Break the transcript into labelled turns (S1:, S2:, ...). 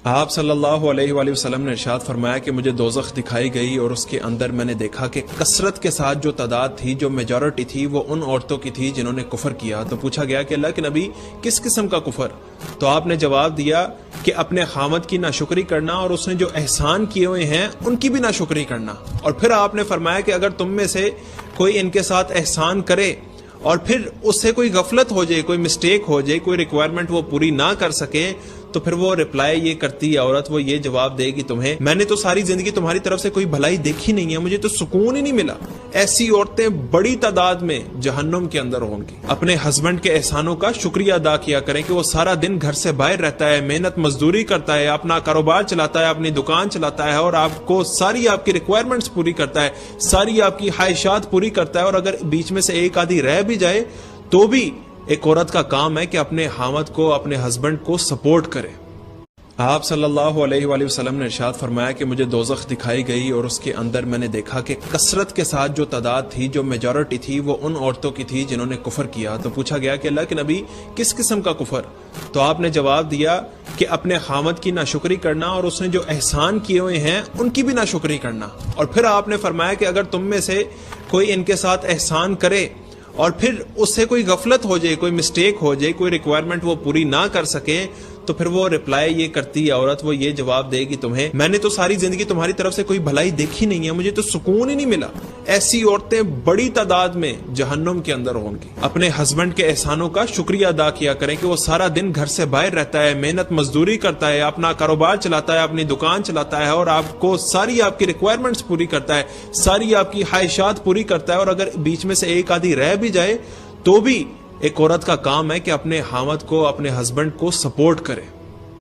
S1: आप सल्लल्लाहु अलैहि वसल्लम ने इरशाद फरमाया कि मुझे दोज़ख दिखाई गई और उसके अंदर मैंने देखा कि कसरत के साथ जो तादाद थी, जो मेजॉरिटी थी, वो उन औरतों की थी जिन्होंने कुफर किया। तो पूछा गया कि अल्लाह के नबी किस किस्म का कुफर? तो आपने जवाब दिया कि अपने खामद की नाशुक्री करना और उसने जो एहसान किए हुए हैं उनकी भी नाशुक्री करना। और फिर आपने फरमाया कि अगर तुम में से कोई इनके साथ एहसान करे और फिर उससे कोई गफलत हो जाए, कोई मिस्टेक हो जाए, कोई रिक्वायरमेंट वो पूरी ना कर सके, तो फिर वो रिप्लाई ये करती है औरत, वो ये जवाब देगी तुम्हें, मैंने तो सारी जिंदगी तुम्हारी तरफ से कोई भलाई देखी नहीं है, मुझे तो सुकून ही नहीं मिला। ऐसी औरतें बड़ी तादाद में जहन्नुम के अंदर होंगी। अपने हस्बैंड के एहसानों का शुक्रिया अदा किया करें कि वो सारा दिन घर से बाहर रहता है, मेहनत मजदूरी करता है, अपना कारोबार चलाता है, अपनी दुकान चलाता है और आपको सारी आपकी रिक्वायरमेंट्स पूरी करता है, सारी आपकी ख्वाहिशात पूरी करता है। और अगर बीच में से एक आधी रह भी जाए तो भी एक औरत का काम है कि अपने हामद को, अपने हस्बैंड को सपोर्ट करे। आप सल्लल्लाहु अलैहि वसल्लम ने इरशाद फरमाया कि मुझे दोज़ख दिखाई गई और उसके अंदर मैंने देखा कि कसरत के साथ जो तादाद थी, जो मेजॉरिटी थी, वो उन औरतों की थी जिन्होंने कुफर किया। तो पूछा गया कि अल्लाह के नबी किस किस्म का कुफर? तो आपने जवाब दिया कि अपने खामद की नाशुक्री करना और उसने जो एहसान किए हुए हैं उनकी भी नाशुक्री करना। और फिर आपने फरमाया कि अगर तुम में से कोई इनके साथ एहसान करे और फिर उससे कोई गफलत हो जाए, कोई मिस्टेक हो जाए, कोई रिक्वायरमेंट वो पूरी ना कर सके, तो फिर वो रिप्लाई ये करती है औरत, वो ये जवाब देगी तुम्हें, मैंने तो सारी जिंदगी तुम्हारी तरफ से कोई भलाई देखी नहीं है, मुझे तो सुकून ही नहीं मिला। ऐसी औरतें बड़ी तादाद में जहन्नुम के अंदर होंगी। अपने हस्बैंड के एहसानों का शुक्रिया अदा किया करें कि वो सारा दिन घर से बाहर रहता है, मेहनत मजदूरी करता है, अपना कारोबार चलाता है, अपनी दुकान चलाता है और आपको सारी आपकी रिक्वायरमेंट्स पूरी करता है, सारी आपकी ख्वाहिशात पूरी करता है। और अगर बीच में से एक आधी रह भी जाए तो भी एक औरत का काम है कि अपने हामद को, अपने हस्बैंड को सपोर्ट करे।